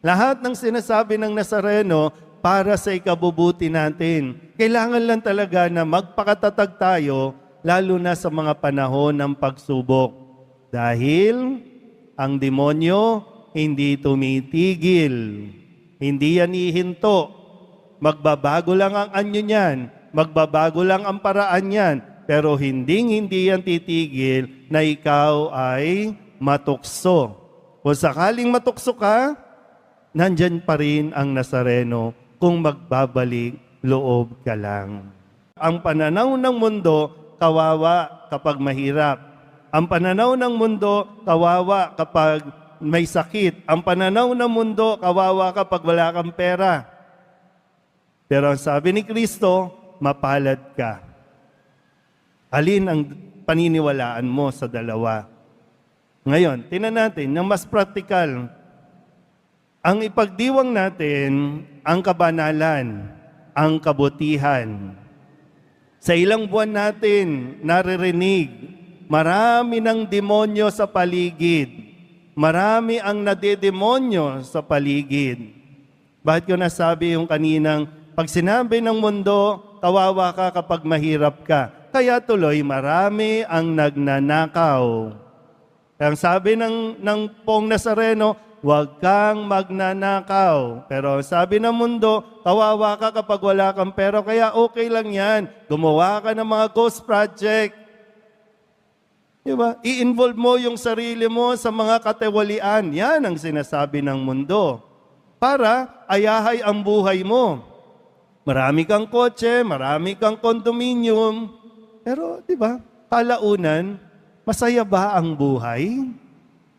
Lahat ng sinasabi ng Nazareno para sa ikabubuti natin. Kailangan lang talaga na magpakatatag tayo, lalo na sa mga panahon ng pagsubok. Dahil ang demonyo hindi tumitigil. Hindi yan ihinto. Magbabago lang ang anyo niyan. Magbabago lang ang paraan niyan. Pero hindi yan titigil na ikaw ay matukso. Kung sakaling matukso ka, nandyan pa rin ang Nazareno kung magbabalik loob ka lang. Ang pananaw ng mundo, kawawa kapag mahirap. Ang pananaw ng mundo, kawawa kapag may sakit. Ang pananaw ng mundo, kawawa kapag wala kang pera. Pero ang sabi ni Kristo, mapalad ka. Alin ang paniniwalaan mo sa dalawa? Ngayon, tingnan natin ng mas praktikal. Ang ipagdiwang natin ang kabanalan, ang kabutihan. Sa ilang buwan natin naririnig, marami ng demonyo sa paligid. Marami ang nadedemonyo sa paligid. Bakit ko nasabi yung kaninang, pag sinabi ng mundo, kawawa ka kapag mahirap ka. Kaya tuloy, marami ang nagnanakaw. Ang sabi ng Pong Nazareno, huwag kang magnanakaw. Pero sabi ng mundo, kawawa ka kapag wala kang pera, kaya okay lang yan. Gumawa ka ng mga ghost project. Diba? I-involve mo yung sarili mo sa mga katiwalian. Yan ang sinasabi ng mundo. Para ayahay ang buhay mo. Marami kang kotse, marami kang condominium. Pero, diba, kalaunan, masaya ba ang buhay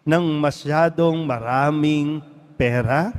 ng masyadong maraming pera?